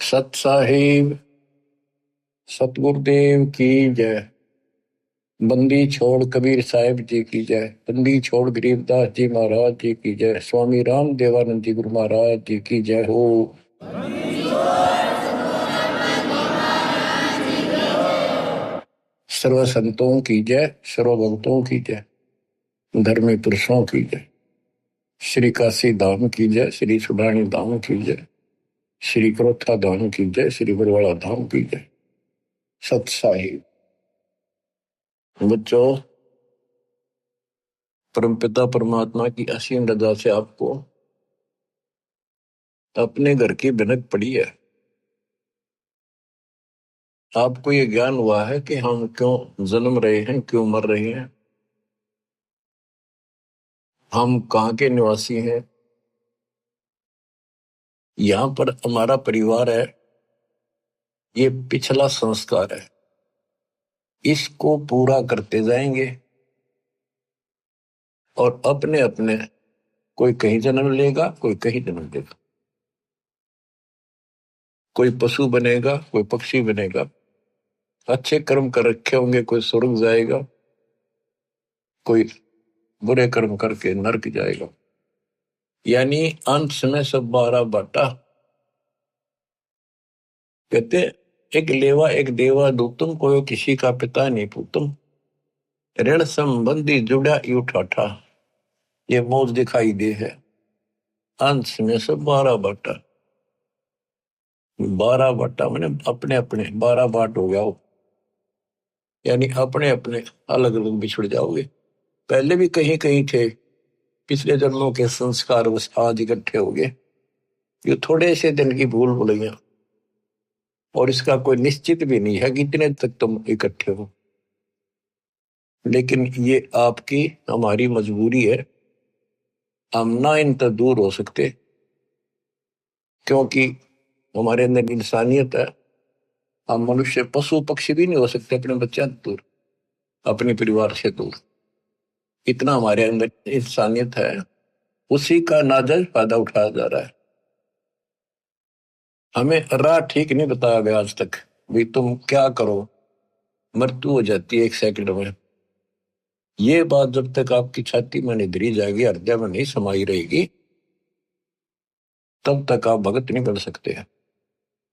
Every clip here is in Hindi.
सत साहिब सतगुरुदेव की जय। बंदी छोड़ कबीर साहिब जी की जय। बंदी छोड़ गरीबदास जी महाराज जी की जय। स्वामी राम देवानंद जी गुरु महाराज जी की जय हो। सर्व संतों की जय, सर्व भक्तों की जय, धर्मी पुरुषों की जय। श्री काशी धाम की जय, श्री सुडानी धाम की जय, श्री क्रोथा धाम की जय, श्री बरवाड़ा धाम की जय। सत साहिब बच्चों, परमपिता परमात्मा की असीम रजा से आपको अपने घर की भनक पड़ी है। आपको ये ज्ञान हुआ है कि हम क्यों जन्म रहे हैं, क्यों मर रहे हैं, हम कहाँ के निवासी हैं। यहाँ पर हमारा परिवार है, ये पिछला संस्कार है, इसको पूरा करते जाएंगे और अपने अपने कोई कहीं जन्म लेगा, कोई कहीं जन्म लेगा, कोई पशु बनेगा, कोई पक्षी बनेगा, अच्छे कर्म कर रखे होंगे कोई स्वर्ग जाएगा, कोई बुरे कर्म करके नरक जाएगा। यानी अंत में सब 12 बाटा। कहते एक लेवा एक देवा दूतम, कोई किसी का पिता नहीं पूतम, ऋण संबंधी जुड़ा यू ठाठा। ये मौज दिखाई दे है। अंश में से 12 बाटा। 12 बाटा मैंने अपने अपने 12 बाट हो गया हो, यानी अपने अपने अलग अलग बिछड़ जाओगे। पहले भी कहीं कहीं थे, पिछले जन्मों के संस्कार बस आज इकट्ठे हो गए। ये थोड़े से दिन की भूल भुलैया, और इसका कोई निश्चित भी नहीं है कि इतने तक तुम इकट्ठे हो। लेकिन ये आपकी हमारी मजबूरी है, हम ना इन तक दूर हो सकते, क्योंकि हमारे अंदर इंसानियत है। हम मनुष्य पशु पक्षी भी नहीं हो सकते अपने बच्चे दूर, अपने परिवार से दूर। इतना हमारे अंदर इंसानियत है, उसी का नाजायज फायदा उठाया जा रहा है। हमें राह ठीक नहीं बताया गया आज तक, भाई तुम क्या करो, मृत्यु हो जाती है 1 सेकंड में। ये बात जब तक आपकी छाती में नहीं धरी जाएगी, हृदय में नहीं समाई रहेगी, तब तक आप भगत नहीं बन सकते हैं।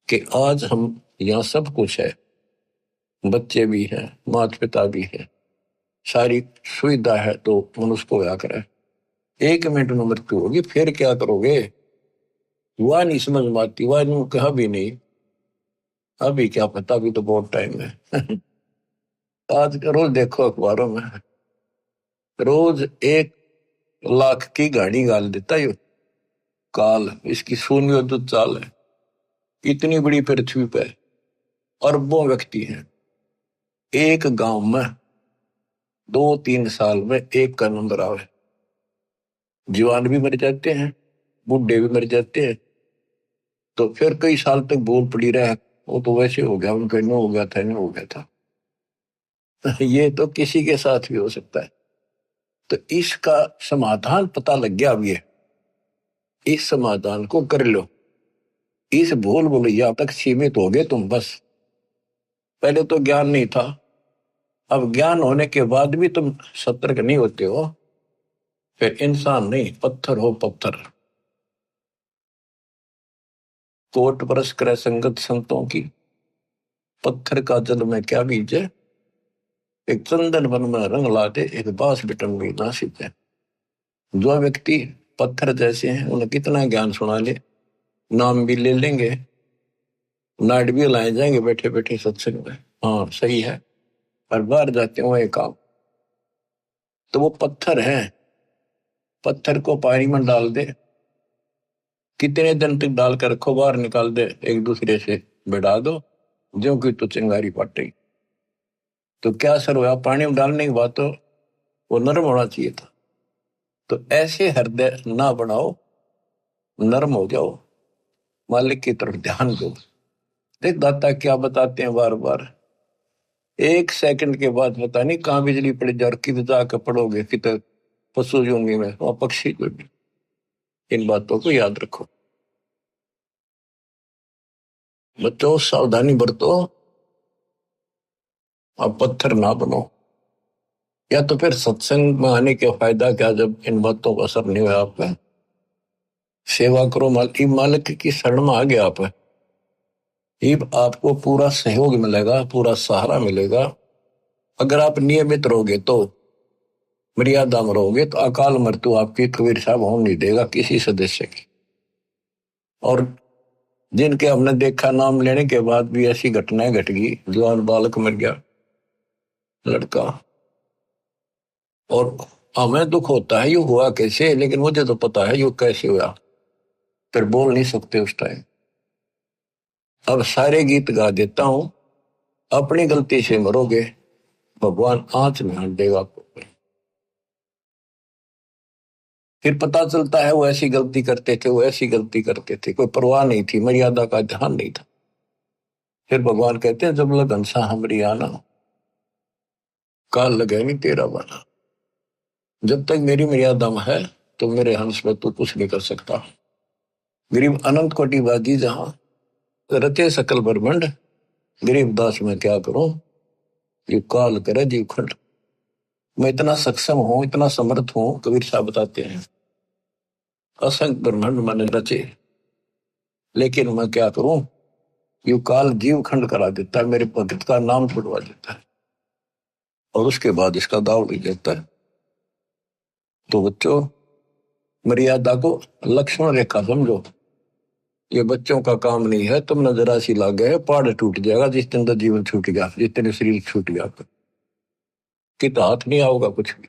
कि आज हम यहाँ सब कुछ है, बच्चे भी हैं, माता पिता भी हैं, सारी सुविधा है, तो मनुष्य को क्या करे। 1 मिनट में मृत्यु होगी, फिर क्या करोगे। वह नहीं समझ में आती, वह नहीं कहा भी नहीं, अभी क्या पता, अभी तो बहुत टाइम है। आज रोज देखो अखबारों में, रोज 1 लाख की गाड़ी गाल देता है काल। इसकी शून्य तो चाल है। इतनी बड़ी पृथ्वी पे अरबों व्यक्ति हैं, एक गांव में 2-3 साल में एक का नंबर आवे। जवान भी मर जाते हैं, बूढ़े भी मर जाते हैं, तो फिर कई साल तक बोल पड़ी रहे, वो तो वैसे हो गया, उनका नो हो गया था, नो हो गया था। ये तो किसी के साथ भी हो सकता है। तो इसका समाधान पता लग गया। अब ये इस समाधान को कर लो, इस भूल भुलैया तक सीमित हो गए तुम बस। पहले तो ज्ञान नहीं था, अब ज्ञान होने के बाद भी तुम सतर्क नहीं होते हो, फिर इंसान नहीं पत्थर हो पत्थर। कोट बरस करे संगत संतों की, पत्थर का जल में क्या बीजे। एक चंदन वन में रंग लाते, एक बांस बिटन में ना सीते। जो व्यक्ति पत्थर जैसे हैं, उन्हें कितना ज्ञान सुना ले, नाम भी ले लेंगे, नाट भी लाए जाएंगे बैठे बैठे सत्संग में, हाँ सही है, और बाहर जाते हो एक काम, तो वो पत्थर है। पत्थर को पानी में डाल दे, कितने दिन तक डाल कर रखो, बाहर निकाल दे, एक दूसरे से बिड़ा दो, जो कि तो चिंगारी पट। तो क्या असर हुआ, पानी में डालने के बाद तो वो नरम होना चाहिए था। तो ऐसे हृदय ना बनाओ, नरम हो जाओ, मालिक की तरफ ध्यान दो। देख दाता क्या बताते हैं बार बार, 1 सेकंड के बाद पता नहीं कहाँ बिजली पड़ जाए और किधर जाकर पड़ोगे, किधर पशु होंगे में वहां पक्षी को भी। इन बातों को याद रखो। बच्चों सावधानी बरतो, अब पत्थर ना बनो। या तो फिर सत्संग में आने के फायदा क्या जब इन बातों का असर नहीं हुआ आप पे। सेवा करो, मालिक की शरण में आ गया आप, ये आपको पूरा सहयोग मिलेगा, पूरा सहारा मिलेगा। अगर आप नियमित रहोगे तो, मर्यादा में रहोगे तो अकाल मृत्यु आपकी कबीर साहब होने नहीं देगा किसी सदस्य की। और जिनके हमने देखा नाम लेने के बाद भी ऐसी घटनाएं घट गई, जवान बालक मर गया लड़का, और हमें दुख होता है यू हुआ कैसे, लेकिन मुझे तो पता है यू कैसे हुआ, फिर बोल नहीं सकते उस टाइम। अब सारे गीत गा देता हूं, अपनी गलती से मरोगे भगवान आंच में हाथ देगा आपको। फिर पता चलता है वो ऐसी गलती करते थे, वो ऐसी गलती करते थे, कोई परवाह नहीं थी, मर्यादा का ध्यान नहीं था। फिर भगवान कहते हैं जब लगन सा हमरी आना, काल लगे नहीं तेरा वाला। जब तक मेरी मर्यादा में है तो मेरे हंस में तू कुछ नहीं कर सकता। गरीब अनंत कोटिवादी जहां रचे सकल ब्रह्मंड, गरीब दास में क्या करूं, ये काल करे जीव खंड। मैं इतना सक्षम हूं, इतना समर्थ हूं, कबीर साहब बताते हैं असंख्य ब्रह्मांड मैंने रचे, लेकिन मैं क्या करूं, यू काल जीव खंड करा देता है, मेरे भगत का नाम छुड़वा देता है और उसके बाद इसका दाव भी देता है। तो बच्चों, मर्यादा को लक्ष्मण रेखा समझो, ये बच्चों का काम नहीं है। तुम नजरा सी लाग गए, पहाड़ टूट जाएगा जिस दिन का जीवन छूट गया, जिस दिन शरीर छूट गया, कि तो हाथ नहीं आओगा कुछ भी।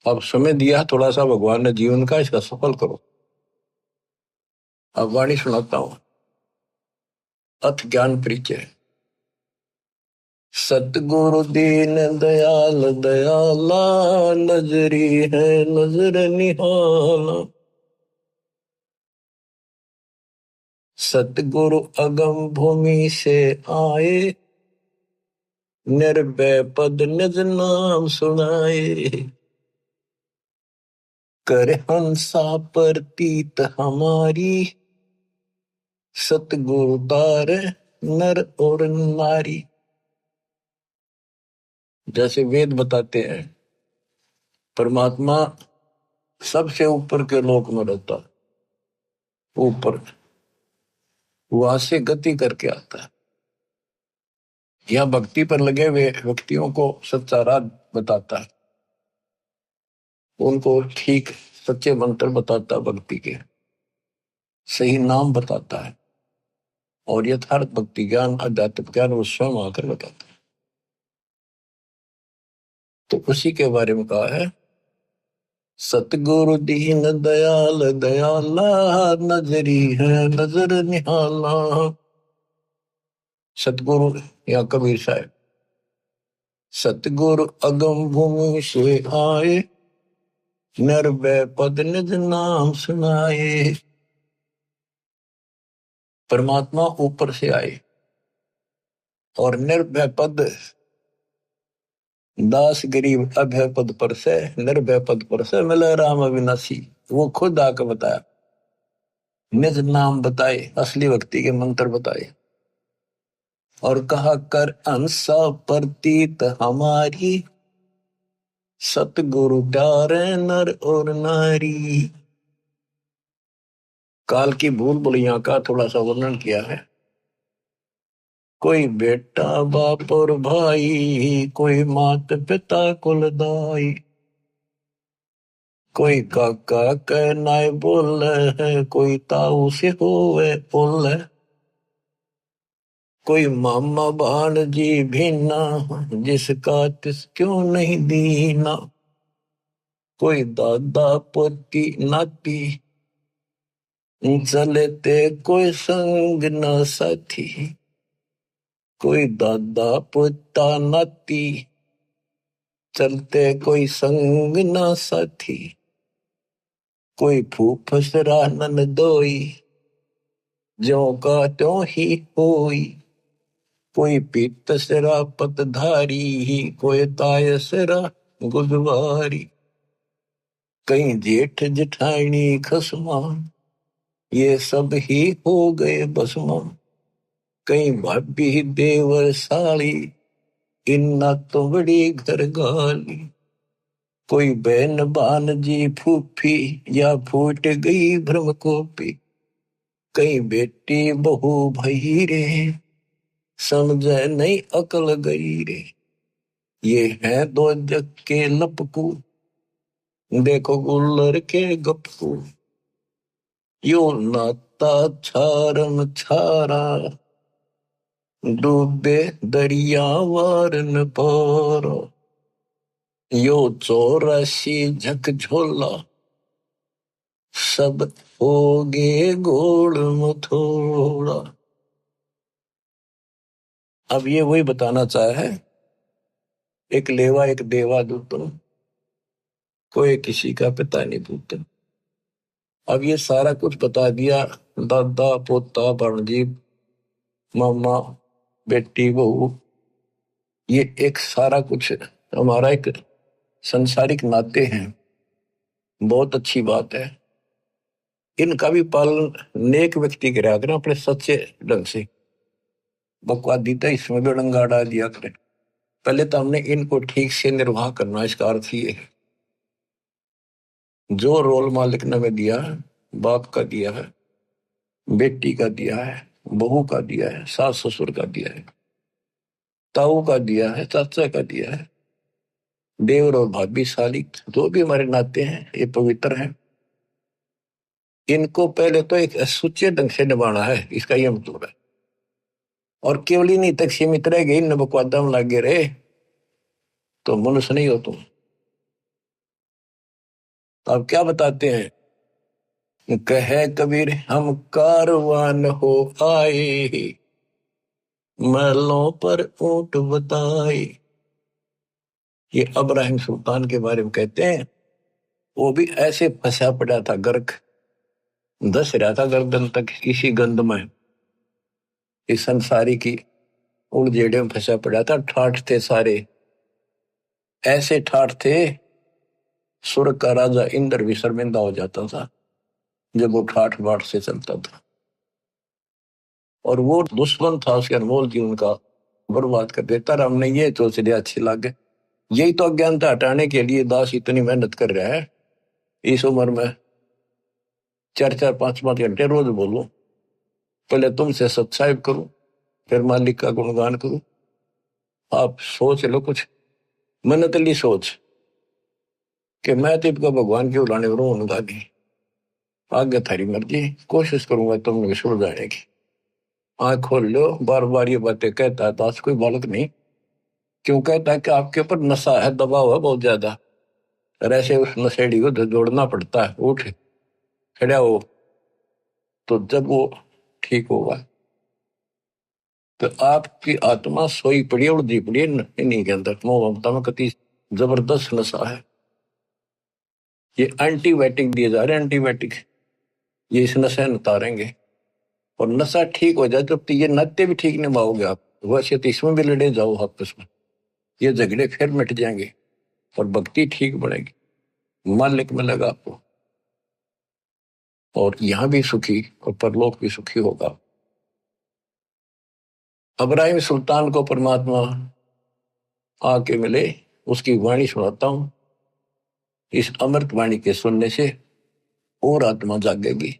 अब समय दिया थोड़ा सा भगवान ने जीवन का, इसका सफल करो। अब वाणी सुनाता हूं, अथ ज्ञान परिचय। सतगुरु दीन दयाल दयाला, नजरी है नजर निहाला। सतगुरु अगम भूमि से आए, निर्भय पद निज नाम सुनाए। कर हंसा प्रतीत हमारी, सतगुरु दार नर और नारी। जैसे वेद बताते हैं परमात्मा सबसे ऊपर के लोक में रहता है, ऊपर वहां से गति करके आता है। यह भक्ति पर लगे हुए व्यक्तियों को सच्चा राह बताता है, उनको ठीक सच्चे मंत्र बताता है, भक्ति के सही नाम बताता है, और यथार्थ भक्ति ज्ञान आध्यात्मिक ज्ञान वो स्वयं आकर बताता है। तो उसी के बारे में कहा है, सतगुरु दीन दयाल दयाला, नजरी है नजर निहाला। सतगुरु या कबीर साहब, सतगुरु अगम भूमि से आए, निर्भय पद निज नाम सुनाए। परमात्मा ऊपर से आए और निर्भय पद, दास गरीब अभय पद पर से, निर्भय पद पर से मिले राम अविनाशी। वो खुद आकर बताया, निज नाम बताए, असली भक्ति के मंत्र बताए, और कहा कर अंसा प्रतीत हमारी, सतगुरु प्यारे नर और नारी। काल की भूल भुलैया का थोड़ा सा वर्णन किया है। कोई बेटा बाप और भाई, कोई मात पिता कुलदाई, कोई काका कहनाए बोल है, कोई ताऊ से होवे बोल है, कोई मामा भाणजी भीना, जिसका तिस क्यों नहीं दीना, कोई दादा पोती नाती, चलते कोई संग न साथी। कोई दादा पोता नाती, चलते कोई संग न साथी। कोई फूफसरा ननदोई, ज्यों का त्यों ही होई। कोई पीतसरा पतधारी, कोई तायसरा गुजवारी। कहीं जेठ जेठानी खसमा, ये सब ही हो गए बसमा। कई भाभी देवर साली, इन्ना तो बड़ी घर गाली। कोई बहन बान जी फूफी, या फूट गई भ्रम कोपी। कई बेटी बहू भई रे, समझे नहीं अकल गई रे। ये है दो जग के लपकू, देखो गुल्लर के गपकू। यो नाता छारम छारा, डूबे दरिया वारन पार। यो 84 झकझोला, सब होगे गोड़ मथोड़ा। अब ये वही बताना चाहे है, एक लेवा एक देवा दूतन, कोई किसी का पिता नहीं पूतन। अब ये सारा कुछ बता दिया, दादा पोता भांजी मामा बेटी बहू, ये एक सारा कुछ हमारा एक संसारिक नाते हैं। बहुत अच्छी बात है। इनका भी पालन नेक व्यक्ति करे अगर अपने सच्चे ढंग से। बकवादी तो इसमें भी डंगा डाल दिया करें। पहले तो हमने इनको ठीक से निर्वाह करना, इसका अर्थ ये है जो रोल मालिक ने हमें दिया है, बाप का दिया है, बेटी का दिया है, बहू का दिया है, सास ससुर का दिया है, ताऊ का दिया है, चाचा का दिया है, देवर और भाभी साली, जो भी हमारे नाते हैं ये पवित्र हैं। इनको पहले तो एक सुच्चे ढंग से निभाना है, इसका यह मतलब है। और केवल नहीं तक सीमित रह गई, न बकवादा में लागे रहे तो मनुष्य नहीं हो तुम। तो अब क्या बताते हैं, कहे कबीर हम कारवान हो आए, महलों पर ऊंट बताए। ये अब्राहिम सुल्तान के बारे में कहते हैं, वो भी ऐसे फंसा पड़ा था, गर्क धस रहा था गर्दन तक इसी गंध में, इस संसारी की उड़जेड़े में फंसा पड़ा था। ठाठ थे सारे, ऐसे ठाठ थे स्वर्ग का राजा इंद्र भी शर्मिंदा हो जाता था जब वो ठाठ बाट से चलता था। और वो दुश्मन था उसके अनमोल जीवन का बर्बाद कर देता। राम ने ये सोच लिया अच्छी लागे, यही तो अज्ञानता हटाने के लिए दास इतनी मेहनत कर रहा है। इस उम्र में 4-4 5-5 घंटे रोज बोलूं, पहले तुमसे सत्संग करूं, फिर मालिक का गुणगान करूं। आप सोच लो कुछ मनतली सोच कि मैं तो इनका भगवान के उलाने उनका नहीं, आगे थारी मर्जी, कोशिश करूंगा तुमने सुलझाने की। आंख खोल लो, बार बार ये बातें कहता है दास, कोई बालक नहीं। क्यों कहता है कि आपके ऊपर नशा है, दबाव है बहुत ज्यादा, और ऐसे उस नशेड़ी को जोड़ना पड़ता है। उठ खड़ा हो, तो जब वो ठीक होगा। तो आपकी आत्मा सोई पड़ी और दी पड़ी इन्हीं के अंदर, मोह ममता में कति जबरदस्त नशा है। ये एंटीबायोटिक दिए जा रहे हैं, एंटीबायोटिक, ये इस नशे में उतारेंगे। और नशा ठीक हो जाए तो ये नाते भी ठीक निभाओगे आप, वैसे तो इसमें भी लड़े जाओ आपस में, ये झगड़े फिर मिट जाएंगे और भक्ति ठीक बढ़ेगी, मालिक मिलेगा आपको, और यहां भी सुखी और परलोक भी सुखी होगा। अब्राहिम सुल्तान को परमात्मा आके मिले, उसकी वाणी सुनाता हूं। इस अमृत वाणी के सुनने से और आत्मा जागेगी।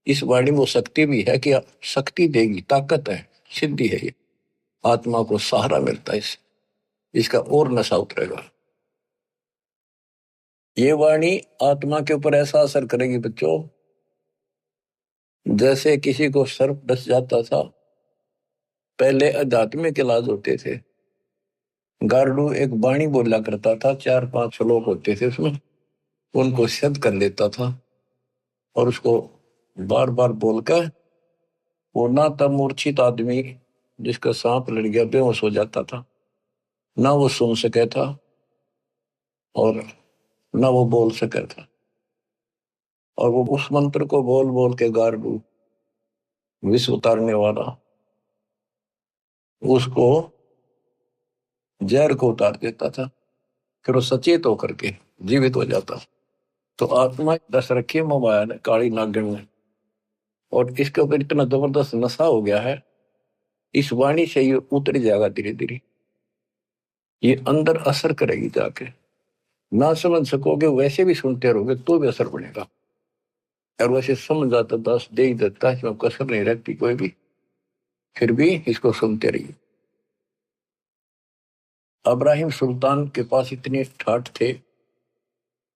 इस वाणी में वो शक्ति भी है कि शक्ति देगी, ताकत है, सिद्धि है, ये आत्मा को सहारा मिलता है, इसका और नशा उतरेगा। ये वाणी आत्मा के ऊपर ऐसा असर करेगी बच्चों, जैसे किसी को सर्प डस जाता था। पहले आध्यात्मिक इलाज होते थे, गार्डू एक वाणी बोला करता था, 4-5 श्लोक होते थे उसमें, उनको सिद्ध कर लेता था और उसको बार बार बोलकर वो ना तब मूर्छित आदमी जिसका सांप लड़ गया बेहोश हो जाता था, ना वो सुन सके था और ना वो बोल सके था। और वो उस मंत्र को बोल बोल के गार्डू विष उतारने वाला उसको जहर को उतार देता था, फिर वो सचेत होकर के जीवित हो जाता। तो आत्मा दस रखी मोबाइल काली नागिन में, और इसके ऊपर इतना जबरदस्त नशा हो गया है इस वाणी से ये उतर जाएगा धीरे धीरे, ये अंदर असर करेगी जाके। ना समझ सकोगे वैसे भी सुनते रहोगे तो भी असर पड़ेगा। और वैसे समझ आता दास दे ही देता है, इसमें कसर नहीं रहती कोई भी, फिर भी इसको सुनते रहिए। इब्राहिम सुल्तान के पास इतने ठाठ थे,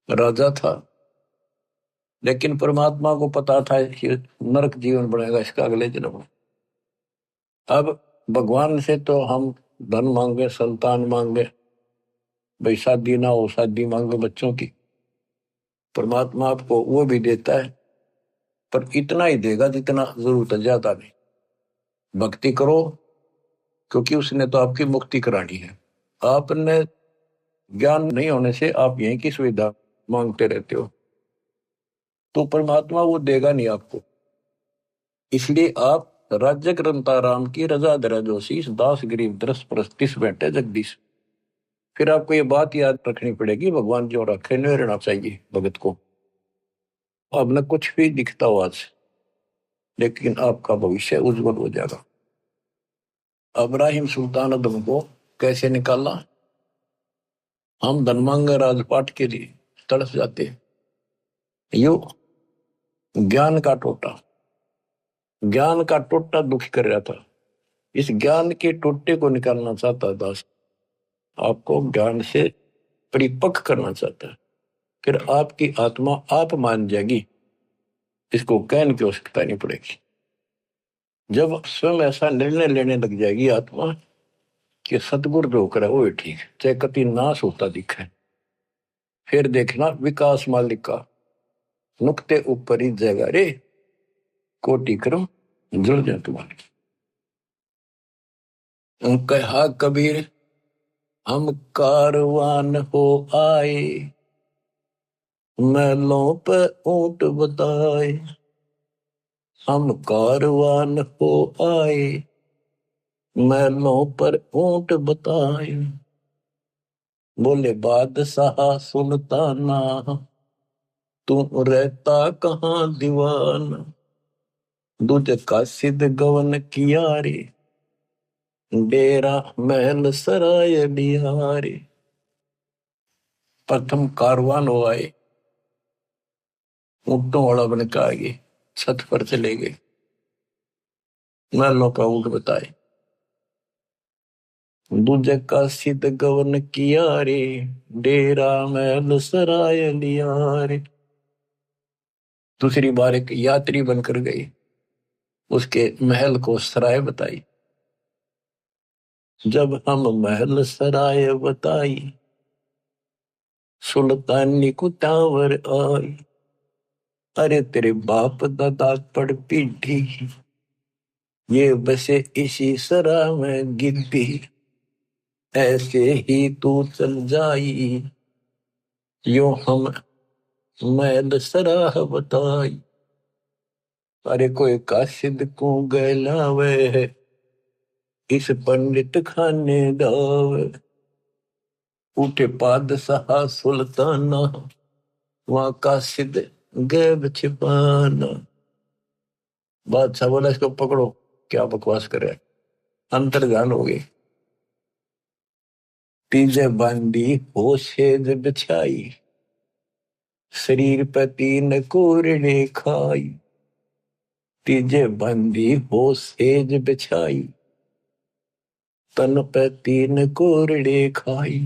राजा था, लेकिन परमात्मा को पता था कि नरक जीवन बनेगा इसका अगले जन्म में। अब भगवान से तो हम धन मांगे, संतान मांगे, भाई शादी ना हो, शादी मांगे बच्चों की, परमात्मा आपको वो भी देता है, पर इतना ही देगा जितना जरूरत है, ज्यादा नहीं। भक्ति करो, क्योंकि उसने तो आपकी मुक्ति करानी है। आपने ज्ञान नहीं होने से आप यहीं की सुविधा मांगते रहते हो, तो परमात्मा वो देगा नहीं आपको। इसलिए आप राज्य ग्रंथा राम की रजा दरा जोशीस दास गरीब दरस परस्तिस बैठे जगदीश। फिर आपको ये बात याद रखनी पड़ेगी, भगवान जो रखे नहीं रहना चाहिए भगत को। अब न कुछ भी दिखता हो आज, लेकिन आपका भविष्य उज्जवल हो जाएगा। इब्राहिम सुल्तान अदम को कैसे निकाला? हम धनमांग राजपाट के लिए तड़प जाते हैं। यो ज्ञान का टोटा, ज्ञान का टोटा दुखी कर रहा था। इस ज्ञान के टोटे को निकालना चाहता है दास, आपको ज्ञान से परिपक्व करना चाहता है। फिर आपकी आत्मा आप मान जाएगी, इसको कहने की आवश्यकता नहीं पड़ेगी। जब स्वयं ऐसा निर्णय लेने लग जाएगी आत्मा कि सतगुरु जो करे वो ठीक है, चाहे कति नाश होता दिखे, फिर देखना विकास मालिक का नुक्ते ऊपर ही जगह रे, कोटि क्रम जुड़ जाए तुम्हारे। कहा कबीर हम कारवान हो आए, महलों पे ऊंट बताए। हम कारवान हो आए, महलों पर ऊंट बताए। बोले बादशाह सुल्ताना, तू रहता कहाँ दीवाना। दूज का सिद्ध गवन किया रे, डेरा महल सराय बिहारी। प्रथम कारवान हो आए, ऊंटों वाला बन के आगे छत पर चले गए, महलों का ऊंट बताए। दूजे का सिद्ध गवन किया रे, डेरा महल सराय लिया रे। दूसरी बार एक यात्री बनकर गई, उसके महल को सराय बताई। जब हम महल सराय बताई, सुल्तानी को टावर आई। अरे तेरे बाप दादा पड़ पीढ़ी, ये बसे इसी सरा में गिद्दी। ऐसे ही तू चल जाई, यो हम महल सराह बताई। अरे कोई कासिद को गैलावे, इस पंडित खाने दावे। उठे पादशाह सुल्ताना, वहां कासिद गैब छिपाना। बादशाह बोला इसको पकड़ो, क्या बकवास करे, अंतर ध्यान हो गई। तीजे बांधी हो सेज बिछाई, शरीर पे तीन कोरड़े खाई। तीजे बांधी हो सेज बिछाई, तन पे तीन कोरड़े खाई।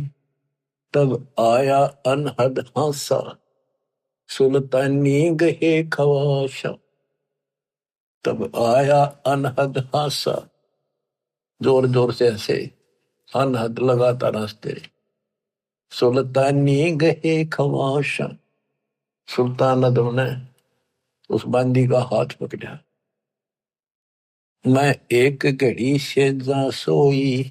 तब आया अनहद हासा, सुल्तानी गहे खवाशा। तब आया अनहद हासा, जोर जोर से हंसे, अनहद लगातार हंसते। सुल्तानी गहे खवाशा, सुल्तान अदम ने उस बांदी का हाथ पकड़ा। मैं एक घड़ी से जा सोई,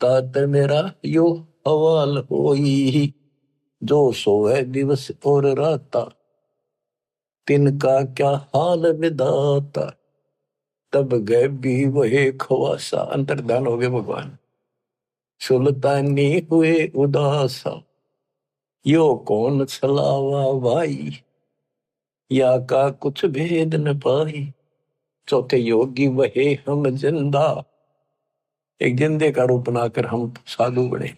तात मेरा यो हवाल होई। जो सोए दिवस और राता, तिनका क्या हाल विधाता। तब गए भी वही खवासा, अंतर्धान हो गए भगवान। सुल्तानी हुए उदासा, यो कौन छलावा भाई, या का कुछ भेद न पाई। चौथे योगी वहे हम जिंदा, एक जिंदे का रूप बनाकर हम साधु बने।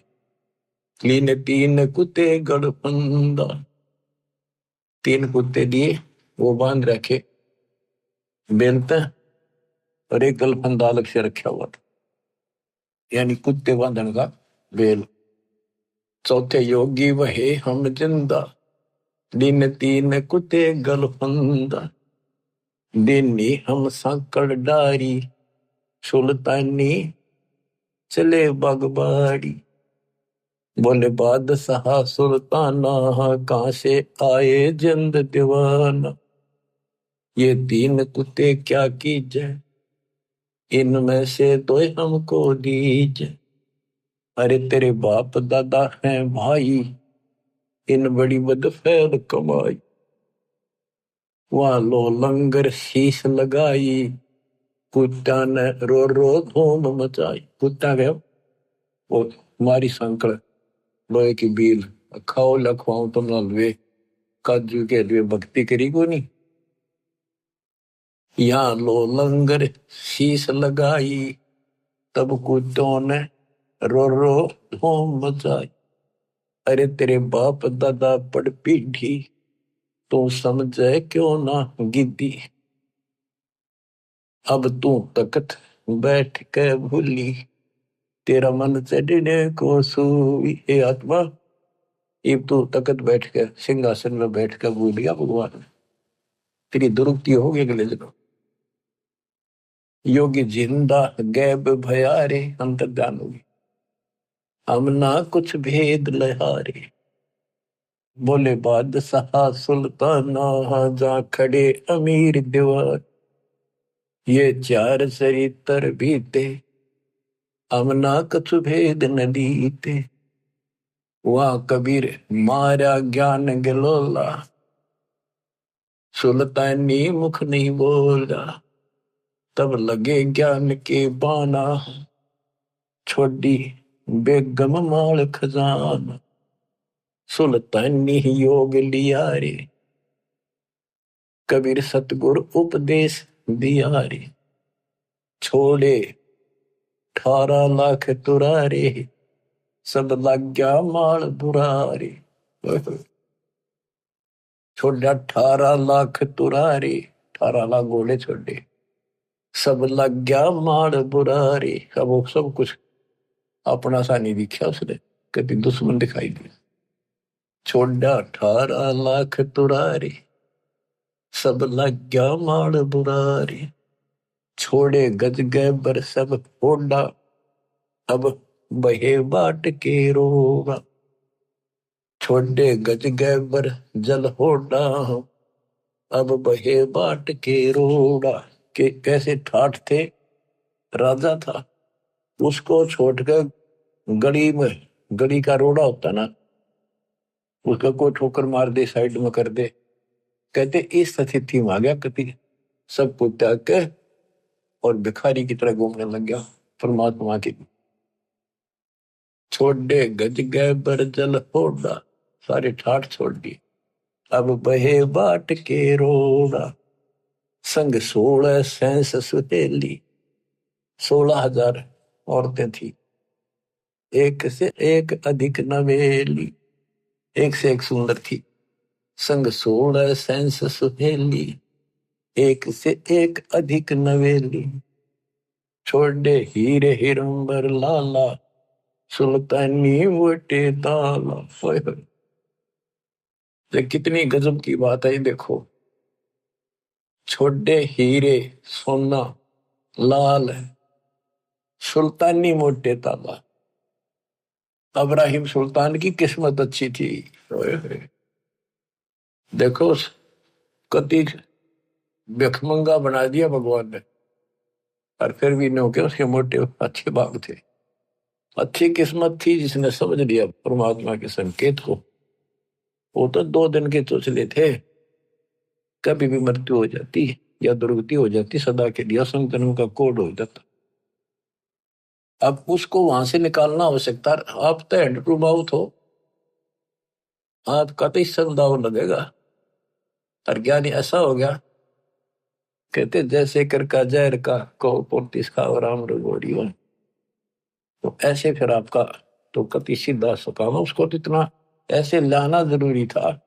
लीन तीन कुत्ते गड़फंदा, तीन कुत्ते दिए, वो बांध रखे बेलते, और एक गलफंदा अलग से रखा हुआ था, यानी कुत्ते बांधन का बेल। चौथे योगी वहे हम जिंदा, दिन तीन कुत्ते गलफंदा, दिनी हम सांकड़ डारी, सुल्तानी चले बागबाड़ी। बोले बादशाह सुल्ताना, कहां से आए जिंद दीवाना, ये तीन कुत्ते क्या कीजे, इनमें से दो हमको दीजे। अरे तेरे बाप दादा हैं भाई, इन बड़ी बदफैल कमाई, वहां लो लंगर शीश लगाई, कुत्ता ने रो रो धूम मचाई। कुत्ता गया वो मारी संकड़ लोहे की बील, खाओ लखवाऊं तुम लवे, काजू के लिए भक्ति करी को नहीं। यहाँ लो लंगर शीश लगाई, तब कुत्तों ने रो रो धूम मचाई। अरे तेरे बाप दादा पड़ पीढ़ी, तू समझे क्यों ना गिद्दी, अब तू तकत बैठ के भूली, तेरा मन चढ़ने को सूई। हे आत्मा, अब तू तकत बैठ के सिंहासन में बैठ के भूल गया भगवान, तेरी दुरुक्ति होगी अगले जन्म। योगी जिंदा गैब भयारे, अंतर्ध्यान होगी, हम ना कुछ भेद लहारे। बोले बादशाह सुल्ताना, जा खड़े अमीर दीवार, ये चार चरित्र बीते, हम ना कुछ भेद न दीते। वहां कबीर मारा ज्ञान गिलोला, सुल्तानी मुख नहीं बोला, तब लगे ज्ञान के बाना, छोड़ी बेगम माल खजाना। सुल्तानी योग लिया रे, कबीर सतगुरु उपदेश दिया रे, छोड़े 18 लाख तुरारे, सब लग गया माल बुरारे। छोड़ा 18 लाख तुरारे, 18 लाख घोड़े छोड़े, सब लग गया माल बुरारे। अब वो सब कुछ अपना सा नहीं दिखा उसने, कभी दुश्मन दिखाई दिया। छोड़ा 18 लाख तुरारे, सब लग गया माल बुरारे, छोड़े गज गए बर सब फोड़ा, अब बहे बाट के रोगा। छोड़े गज गए बर जल होड़ा, अब बहे बाट के रोड़ा। के कैसे ठाठ थे, राजा था, उसको छोड़कर गली में, गली का रोड़ा होता ना, उसका कोई ठोकर मार दे, साइड में कर दे, कहते इस स्थिति में आ गया कति, सब कुछ त्याग के और भिखारी की तरह घूमने लग गया परमात्मा की। छोड़े गज गए बर जल होड़ा, सारे ठाठ छोड़ दिए, अब बहे बाट के रोड़ा। संग 16 सेंस सुहेली, 16,000 औरतें थी, एक से एक अधिक नवेली, एक से एक सुंदर थी। संग 16 सेंस सुहेली, एक से एक अधिक नवेली, छोड़े हीरे हिरंबर लाला, सुल्तानी वोटे ताला। कितनी गजब की बात है देखो, छोड़े हीरे सोना लाल है, सुल्तानी मोटे ताला। अब्राहिम सुल्तान की किस्मत अच्छी थी। देखो कति भिखमंगा बना दिया भगवान ने, और फिर भी नो के उसके मोटे अच्छे भाग थे। अच्छी किस्मत थी जिसने समझ लिया परमात्मा के संकेत को। वो तो 2 दिन के चोचले थे, कभी भी मृत्यु हो जाती या दुर्गति हो जाती, सदा के लिए असंग जन्म का कोड हो जाता। अब उसको वहां से निकालना आवश्यकता। आप तो हैंड टू माउथ हो, आपका तो इससे दाव लगेगा। और ज्ञानी ऐसा हो गया, कहते जैसे कर का जहर का को पोतिस का और राम रगोड़ी हो। तो ऐसे फिर आपका तो कति सीधा सकाम, उसको तो इतना ऐसे लाना जरूरी था।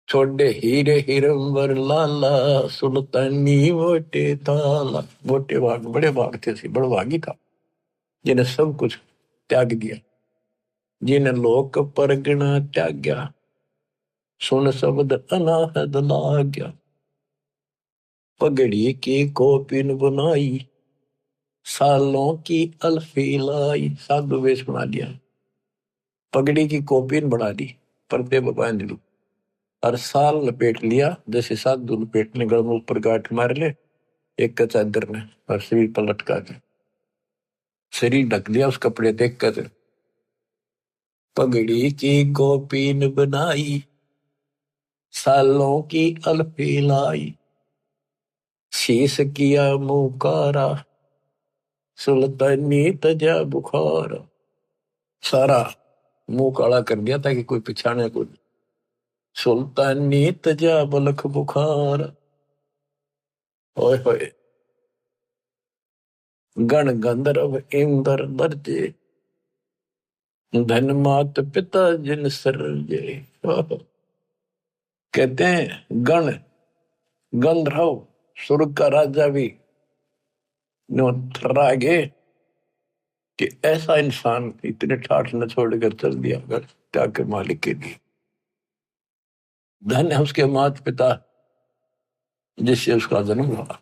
छोड़े हीरे हिरंबर लाला, सुल्तानी मोटे ताला। मोटे भाग बड़े भाग थे, सी बड़ा भागी था जिन्हें सब कुछ त्याग दिया, जिन्हें लोक परगना त्याग्या, सुन शब्द अनाहद लाग्या। पगड़ी की कोपिन बनाई, सालों की अल्फी लाई। साधु वेश बना लिया, पगड़ी की कोपिन बना दी, पर्दे पर बांध ली, और साल लपेट लिया जैसे साधु लपेटने, गल में ऊपर गांठ मार ले एक का चादर ने, और शरीर पर लटका के शरीर ढक दिया उस कपड़े देख कर। पगड़ी की कोपिन बनाई, सालों की अल्फी लाई। शीश किया मुकारा, सुल्तानी तजा बुखार। सारा मुंह काला कर दिया ताकि कोई पहचाने को। सुल्तानी तजा बलख बुखार। ओए होए, गण गंधर्व इंद्र दर्जे, धन मात पिता जिन सरजे। कहते हैं गण गंधर्व स्वर्ग का राजा भी थर्रा गए कि ऐसा इंसान इतने ठाठ न छोड़कर चल दिया अगर त्याग के मालिक के लिए। धन है उसके माता पिता जिससे उसका जन्म हुआ।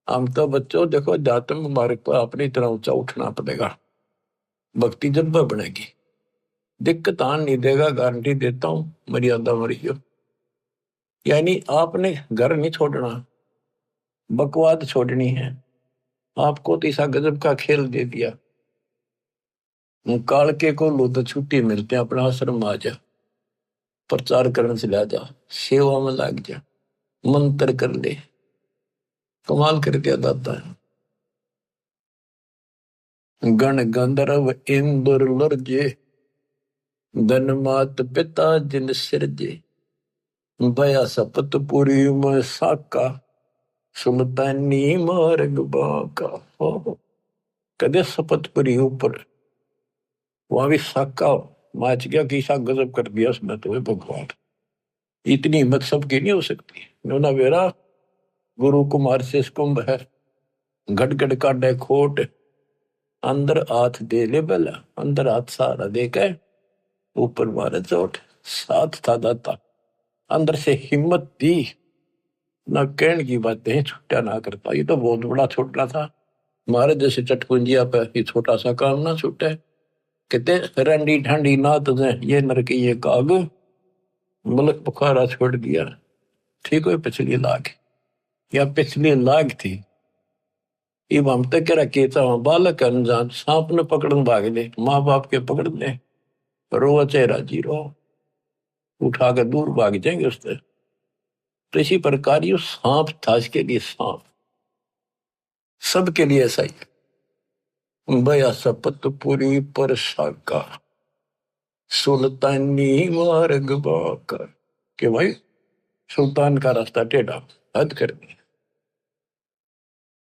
हम तो बच्चों देखो, अध्यात्म मार्ग पर अपनी तरह ऊंचा उठना पड़ेगा, भक्ति जब बनेगी। दिक्कत आन नहीं देगा, गारंटी देता हूं, मर्यादा मरियो। यानी आपने घर नहीं छोड़ना, बकवाद छोड़नी है। आपको तो ऐसा गजब का खेल दे दिया, काल के को लो तो छुट्टी मिलते हैं, अपना आश्रम आ जा, प्रचार करने से ला जा, सेवा में लग जा, मंत्र कर ले। कमाल कर दिया दाता है। गण गंधर्व इंद्र लर्जे, धन मात पिता जिन सिरजे। भया सपत पुरी में साका, सुल्तानी मार्ग बाका। कदे सपतपुरी ऊपर वहां भी साका माच गया, किसा गजब कर दिया उसने तो भगवान। इतनी हिम्मत सबकी नहीं हो सकती। नोना वेरा गुरु कुमार से कुंभ है, घट काटे खोट, अंदर हाथ दे ले बेला, अंदर हाथ सहारा दे के ऊपर मारे चोट। साथ था दाता, अंदर से हिम्मत दी, ना कहने की बातें छुट्टा ना करता। ये तो बहुत बड़ा छोटा था, मारे जैसे चटकुंजिया पे ये छोटा सा काम ना छूटे। कहते रंडी ठंडी ना तो ये नर के ये काग, मुल्क बुखारा छोड़ दिया। ठीक है, पिछली लाख या पिछली लाख थी। इब हम तक केता बालक अनजान सांप ने पकड़न भाग ले, माँ बाप के पकड़ ले, रो चेहरा जी रो, उठा कर दूर भाग जाएंगे उससे। तो इसी प्रकार ये सांप था, इसके लिए सांप, सबके लिए ऐसा ही। भया सपत पूरी पर साका, सुल्तानी मार्ग बाका। कि भाई सुल्तान का रास्ता टेढ़ा, हद कर दी।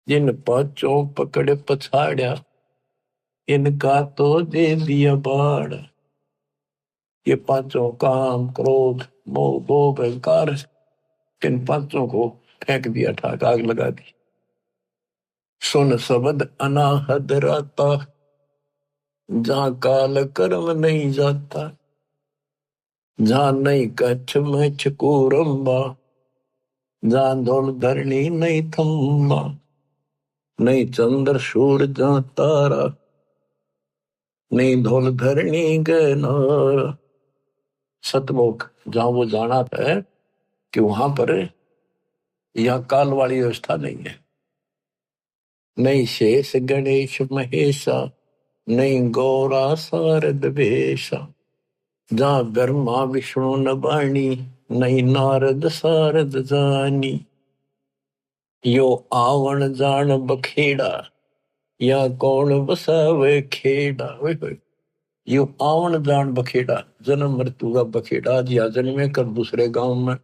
जिन पांचों पकड़ पछाड़ा, इनका तो दे दिया बाड़। ये पांचों काम क्रोध मोह दो अहंकार, इन पांचों को फेंक दिया, ठाक आग लगा दी। सुन शब्द अनाहद राता, जहां काल कर्म नहीं जाता, जहां नहीं कच्छ मच्छ कूरम्बा, जहां धौल धरणी नहीं थम्बा, नहीं चंद्र सूर जहां तारा, नहीं धौल धरणी गनारा। सतलोक जहां वो जाना है कि वहां पर यह काल वाली व्यवस्था नहीं है। नहीं शेष गणेश महेशा, नहीं गौरा शारद वेशा, जहां ब्रह्मा विष्णु नबाणी, नहीं नारद शारद जानी। यो आवण जान बखेड़ा, या कौन बसावे खेड़ा। यो आवण जान बखेड़ा, जन्म मृत्यु का बखेड़ा। आज या जन्मे कर दूसरे गांव में,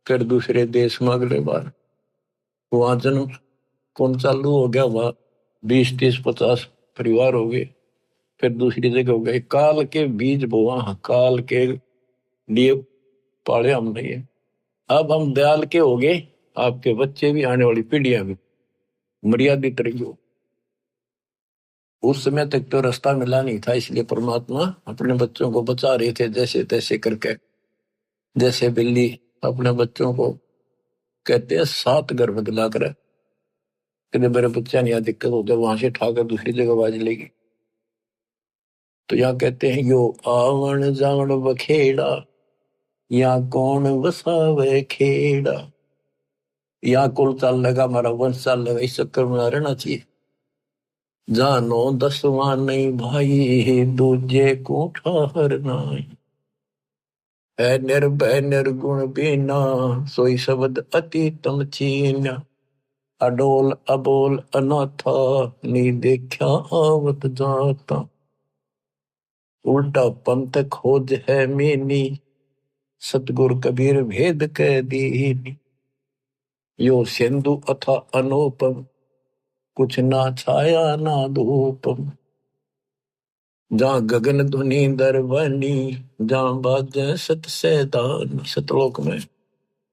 कर दूसरे देश में, अगले बार वहां जन्म कौन चालू हो गया, वहां 20, 30, 50 परिवार हो गए। फिर दूसरी जगह हो गए, काल के बीज बोआ, काल के लिए पाले हमने ये। अब हम दयाल के हो गए, आपके बच्चे भी, आने वाली पीढ़ियां भी मर्यादित रही हो। उस समय तक तो रास्ता मिला नहीं था, इसलिए परमात्मा अपने बच्चों को बचा रहे थे जैसे तैसे करके। जैसे बिल्ली अपने बच्चों को कहते हैं 7 गर्भ दिला कर, कहते मेरे बच्चा नहीं, दिक्कत हो जाए, वहां से उठाकर दूसरी जगह बाज लेगी। तो यहाँ कहते हैं यो आवन जावन बखेड़ा, या कौन बसावे खेड़ा। यहाँ कुल चाल लगा, हमारा वंश चाल लगा, इस चक्कर में रहना चाहिए। जानो 10वां नहीं भाई, दूजे को ठहर नहीं। है निर्भय निर्गुण बीना, सोई शब्द अति तम चीन। अडोल अबोल अनाथा, नी देखा आवत जाता। उल्टा पंथ खोज है मीनी, सतगुर कबीर भेद कह दीनी। यो सिंधु अथा अनुपम, कुछ ना छाया ना धूपम। जहाँ गगन धुनी दरबनी, जहाँ बाजे सत सैदान। सतलोक में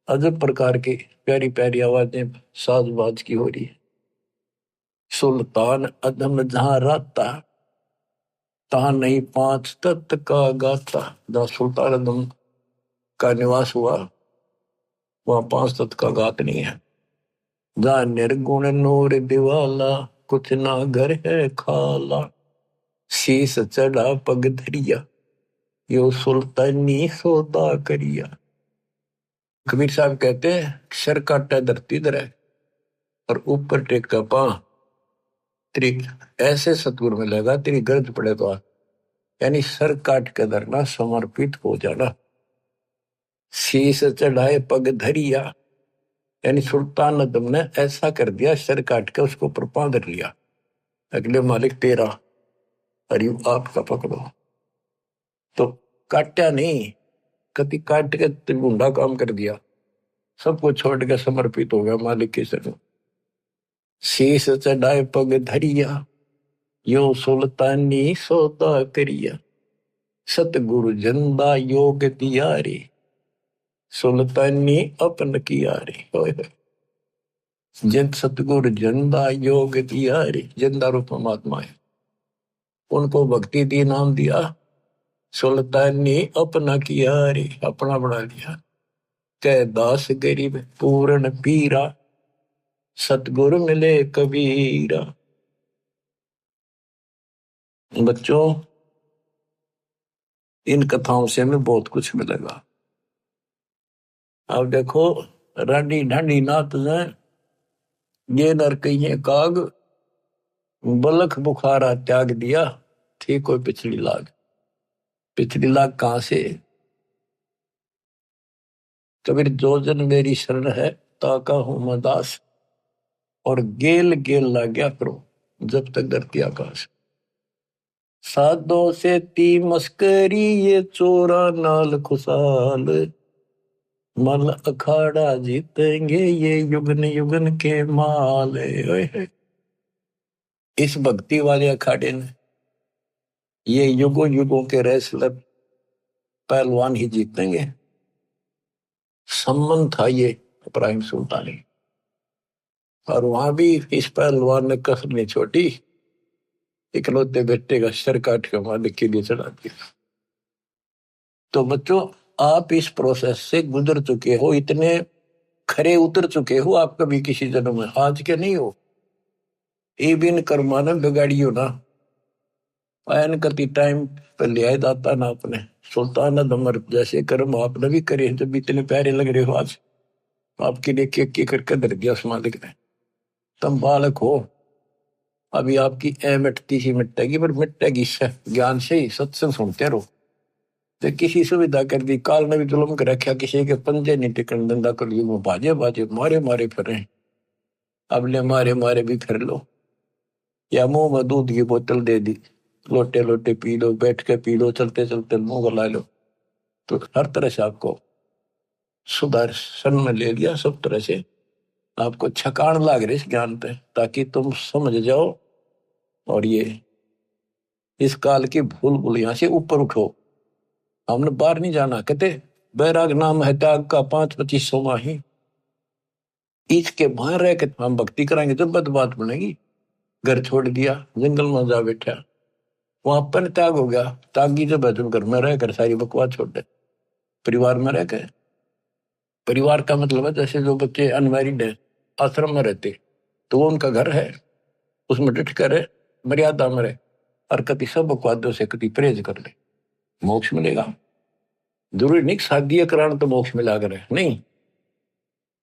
अजब प्रकार की प्यारी प्यारी आवाजें साज बाज की हो रही है। सुल्तान अदम जहाँ राता, तहाँ नहीं 5 तत्व का गाता। जहाँ सुल्तान अदम का निवास हुआ, वहाँ 5 तत्व का गात नहीं है। जहाँ निर्गुण नूर दिवाला, कुछ ना घर है खाला। शीस चढ़ा पग धरिया, यो सुल्तानी सौदा करिया। कबीर साहब कहते हैं, सर काटा धरती धरे और ऊपर टेका पा, तेरी ऐसे सतगुरु मिलेगा, तेरी गरज पड़े तो। यानी सर काट के धरना, समर्पित हो जाना। शीस चढ़ाए पग धरिया, यानी सुल्तान अदम ने ऐसा कर दिया, सर काट के उसको ऊपर पांव धर लिया। अगले मालिक तेरा, अरे आपका पकड़ो। तो काटा नहीं, कति काट के त्रिगुंडा काम कर दिया, सबको छोड़ के समर्पित हो गया मालिक के शरण। शीस चढ़ाए पग धरिया, यो सुल्तानी सौदा करिया। सतगुरु जंदा योग दिया रे, सुल्तानी अपन किया रे। जिन सतगुरु जंदा योग दिया रे, जंदा रूप परमात्मा है, उनको भक्ति दी, नाम दिया, सुल्तानी अपना किया रे, अपना बना लिया। कह दास गरीब पूर्ण पीरा, सतगुरु मिले कबीरा। बच्चों, इन कथाओं से हमें बहुत कुछ मिलेगा। अब देखो, रानी ढांडी नाथ ने ये नर कहिए काग, बलख बुखारा त्याग दिया, थी कोई पिछली लाग। पिछली लाग कहां से? कबीर जो जन मेरी शरण है, ताका हूं मैं दास। और गेल गेल लाग्या करो, जब तक धरती आकाश। साधो से ती मस्करी, ये चोरा नाल खुशाल। मल अखाड़ा जीतेंगे, ये युगन युगन के माल। इस भक्ति वाले अखाड़े ने ये युगों युगों के रेसलर पहलवान ही जीतेंगे। सम्मान था ये इब्राहिम सुल्तानी, और वहां भी इस पहलवान ने कसर नहीं छोटी, इकलौते बेटे का सर काट के मालिक के लिए चढ़ा दिया। तो बच्चों, आप इस प्रोसेस से गुजर चुके हो, इतने खरे उतर चुके हो आप कभी किसी जन्म में, आज के नहीं हो। ये बिन कर्माना बिगाड़ियो ना, आयन कति टाइम पर लिया दाता ना अपने। सुल्तान अदमर जैसे कर्म आपने भी करे, जब इतने प्यारे लग रहे हो आज, आपके लिए केक करके धर दिया उस मालिक ने। तुम बालक हो, अभी आपकी ए मिटती ही मिटेगी, पर मिटेगी ज्ञान से ही, सत्संग सुनते रहो। तो किसी सुविधा कर दी, काल ने भी जुल्म कर रखा, किसी के पंजे नहीं टिकन धंधा कर ली, वो बाजे बाजे मारे मारे फिर रहे। अब ले मारे मारे भी फिर लो, या मुंह में दूध की बोतल दे दी, लोटे लोटे पी लो, बैठ के पी लो, चलते चलते मुंह गला लो। तो हर तरह से आपको सुदर्शन में ले लिया, सब तरह से आपको छकान लाग रही इस ज्ञान पे, ताकि तुम समझ जाओ और ये इस काल की भूल भूलिया से ऊपर उठो, हमने बाहर नहीं जाना। कहते बैराग नाम है त्याग का 5-25 माही, इसके बाहर रह के हम भक्ति कराएंगे तो बद बात बनेगी। घर छोड़ दिया, जंगल में जा बैठा, वहां पर त्याग हो गया। त्यागी जब है, घर में रहकर सारी बकवास छोड़ दे, परिवार में रह के। परिवार का मतलब है जैसे जो बच्चे अनमैरिड है, आश्रम में रहते, तो वो उनका घर है, उसमें डट कर रहे, मर्यादा में रहे, और कभी सब बकवादों से कभी परहेज कर ले, मोक्ष मिलेगा। जरूरी नहीं शादी कराना तो मोक्ष मिला करे, नहीं।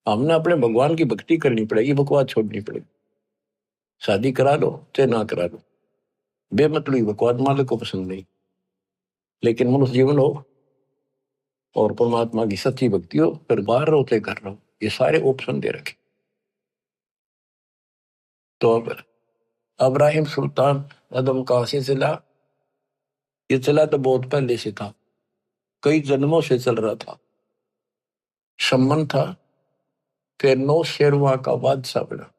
हमने अपने भगवान की भक्ति करनी पड़ेगी, बकवास छोड़नी पड़ेगी। शादी करा लो चाहे ना करा लो, बेमतलबी बकवास मालिक को पसंद नहीं। लेकिन मनुष्य जीवन हो और परमात्मा की सच्ची भक्ति हो, फिर बाहर रहो चाहे घर रहो, ये सारे ऑप्शन दे रखे। तो अब इब्राहिम सुल्तान अदम कहां से चला? ये चला तो बहुत पहले से था, कई जन्मों से चल रहा था। शमन था, फिर नौ शेर वहां का बादशाह बना।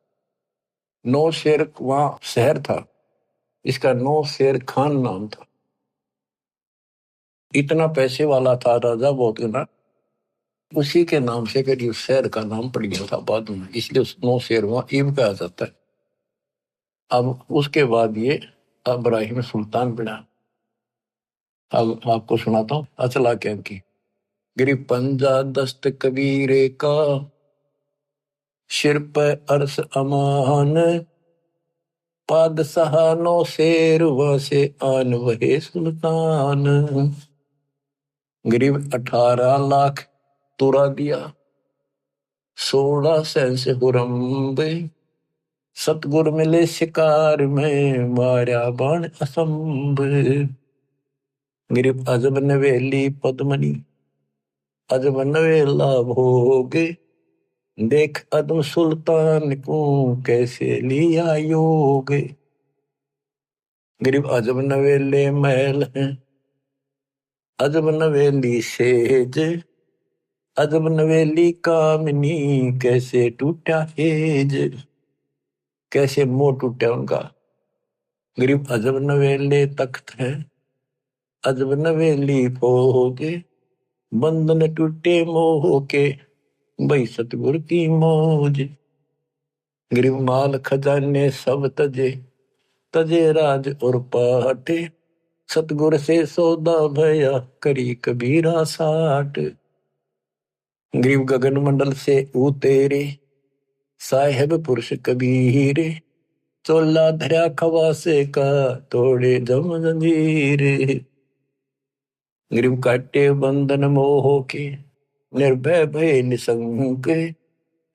नौ शेर वहां शहर था, इसका नौ शेर खान नाम था। इतना पैसे वाला था राजा, बहुत ना, उसी के नाम से फिर उस शहर का नाम पड़ गया था बाद में, इसलिए उस नौ शेर वहां ईब कहा जाता है। अब उसके बाद ये इब्राहिम सुल्तान बना। अब आपको सुनाता हूँ अचला क्या की। गिरी पंजा दस्त कबीरे का, सिर पे अर्श अमान, पादशाह नो शेर वसे आन वहे सुल्तान। गरीब 18 लाख तुरा दिया, 16 सेंस हुरम्बे, सतगुर मिले शिकार में, मारा बाण असंभ। गिरिप अजब नवेली पद्मनी, अजब नवेला भोगे, देख अदम सुल्तान को कैसे लिया योग। गिरिप अजब नवेले महल हैं, अजब नवेली सेज, अजब नवेली कामिनी, कैसे टूटा हेज। कैसे मोह टूटा उनका। गरीब अजब नवेले तख्त है, अजब नवेली भोगे, बंधन टूटे मोह के, भाई सतगुर की मौज। गरीब माल खजाने सब तजे, तजे राज और पाटे, सतगुर से सौदा भया, करी कबीरा साठ। गरीब गगन मंडल से उतेरे, साहेब पुरुष कबीरे, चोला धरा खवासे का, तोड़े जम जंजीर। गरीब काटे बंधन मोह के, निर्भय भय निसंक,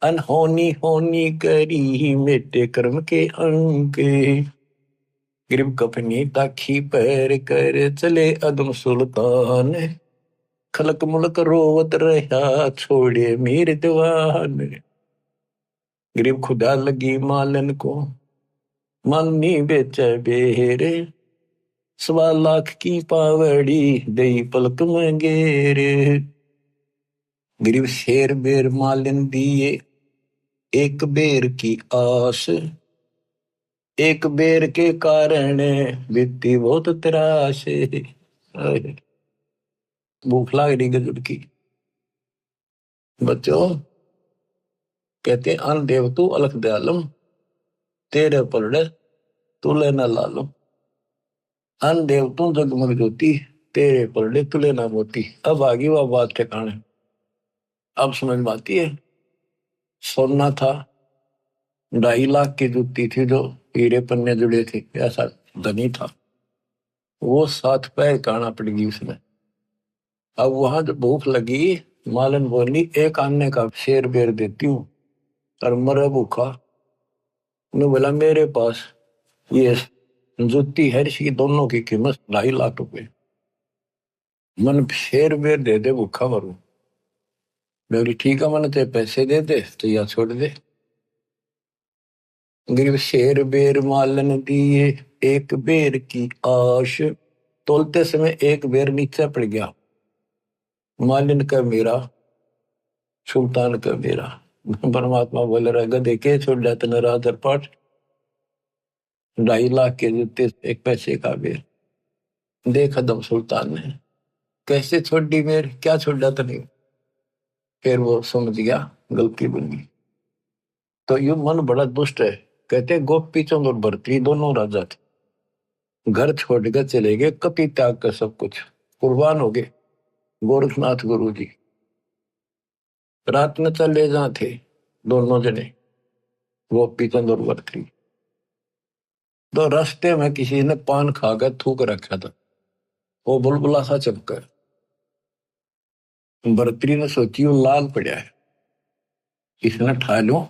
अनहोनी होनी करी, मिटे कर्म के अंक। गरीब कफनी ताखी पैर कर, चले अदम सुल्तान, खलक मुलक रोवत रहा, छोड़े मीर दीवान। गरीब खुदा लगी मालन को, मानी बेचे बेरे, 1.25 लाख की पावड़ी, दई पलक में गेरे। गरीब शेर बेर मालन दिए, एक बेर की आस, एक बेर के कारण, बीती बहुत त्रास। भूख लाग रही गजब की। बच्चों कहते हैं अन देव तू अलख दयालम, तेरे पलड़े तुले न लालम। अन देव तू जगमग ज्योति, तेरे पलड़े तुले न मोती। अब आगे वह बात ठिकाने, अब समझ में आती है। सोना था, 2.5 लाख की जूती थी जो हीरे पन्ने जुड़े थे, ऐसा धनी था। वो 7 पैर काना पड़ गई उसमें। अब वहां जब भूख लगी, मालन बोली एक आने का शेर बेर देती हूँ, और मरे भूखा। ने बोला मेरे पास ये जूती है, इसकी दोनों की कीमत 2.5 लाख रुपए, मन शेर बेर दे दे भूखा मरू। मैं बोली ठीक है, मन ते पैसे दे दे तो या छोड़ दे। गरीब शेर बेर मालन दिए, एक बेर की आश, तोलते समय एक बेर नीचे पड़ गया। मालिन का मेरा, सुल्तान का मेरा। परमात्मा बोले रहा गधे के छोड़ जाते न राधर पाठ। 2.5 लाख के जूते, 1 पैसे का बेर। देखा दम सुल्तान ने, कैसे छोड़ी मेर, क्या छोड़ा तो नहीं। फिर वो समझ गया गलती बन गई। तो ये मन बड़ा दुष्ट है। कहते गोपी चंद और भरतरी दोनों राजा थे, घर छोड़ कर चले गए, कपि त्याग कर सब कुछ कुर्बान हो गए। गोरखनाथ गुरु जी रात में चले जहाँ थे दोनों जने, गोपी चंद और भरतरी। तो रास्ते में किसी ने पान खाकर थूक रखा था, वो बुलबुला सा चमका। भरतरी ने सोची वो लाल पड़ा है, इसने ठा लो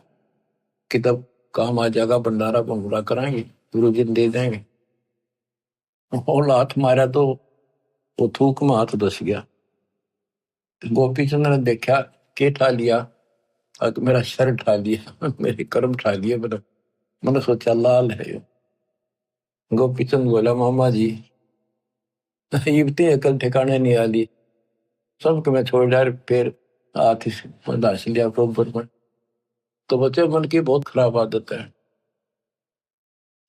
कि तब काम आ जाएगा, भंडारा भंगूरा कराएंगे, गुरु जी दे देंगे। और हाथ मारा तो वो थूक में हाथ धस गया। गोपी चंद्र ने देखा के ठा लिया, तो मेरा सर ठा लिया, मेरे कर्म ठा लिए। मैंने सोचा लाल है ये। गोपी चंद बोला मामा जी इतनी अकल ठिकाने नहीं आली, सबको मैं छोड़ जा, फिर हाथ धस लिया बरोबर में। तो बच्चे मन की बहुत खराब आदत है।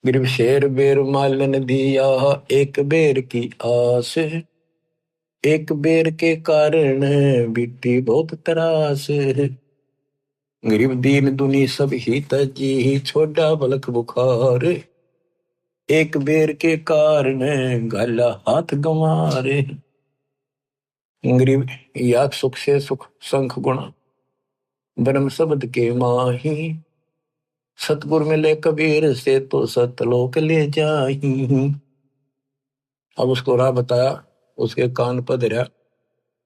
गिरव शेर बेर मालन दिया, एक बेर की आस, एक बेर के कारण बीती बहुत त्रास। गरीब दीन दुनी सब ही तजी, छोड़ा बलक बुखार, एक बेर के कारण गाला हाथ गंवारे। गरीब या सुख से सुख संख गुणा, ब्रह्म शब्द के माही, सतगुर मिले कबीर से तो सतलोक ले जाही। अब उसको राह बताया, उसके कान पर धरा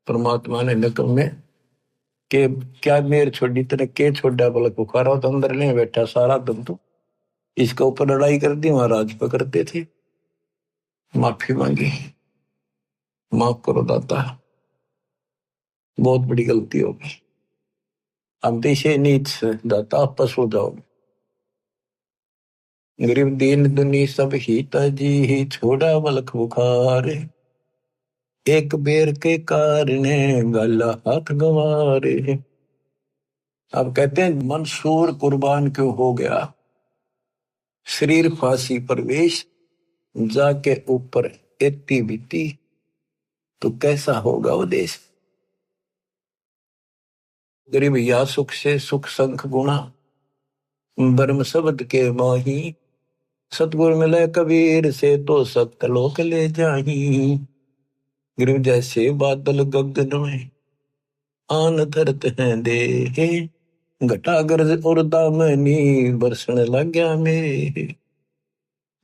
परमात्मा ने नकम में के क्या मेर छोड़ी तेरे के छोड़ा बलक बुखारा, तो अंदर ले बैठा सारा दम तो इसके ऊपर लड़ाई कर दी। महाराज पकड़ते थे, माफी मांगी, माफ करो दाता, बहुत बड़ी गलती होगी, अब दिशे नीच दाता आपस हो जाओगे। गरीब दीन दुनी सब ही तजी, ही छोड़ा बलक बुखार, एक बेर के कारण गला हाथ गंवारे। अब कहते हैं मंसूर कुर्बान क्यों हो गया, शरीर फांसी परवेश, जाके ऊपर एती बीती, तो कैसा होगा वो देश। गरीब या सुख से सुख संख गुणा, ब्रह्म शब्द के माही, सतगुर मिले कबीर से तो सतलोक ले जाही। गरीब जैसे बादल गगन में आन धरत हैं दे, घटा गरज और दामनी बरसने लग गया मेरे।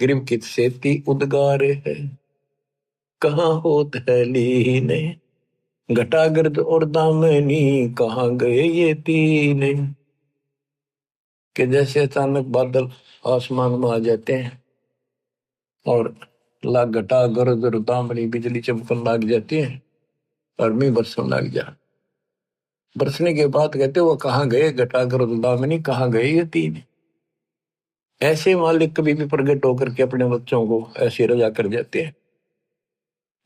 गरीब कित सेती उद्गार है, कहाँ होत है लीने, घटा गर्द और दामनी कहाँ गए ये तीन। कि जैसे अचानक बादल आसमान में आ जाते हैं और लाख घटा गर्द और दामनी बिजली चमकन लग जाती है और मी बरसन लग जा। बरसने के बाद कहते वो कहाँ गए घटा गर्द दामनी, कहाँ गए ये तीन। ऐसे मालिक कभी भी प्रकट होकर के अपने बच्चों को ऐसे रजा कर जाते हैं।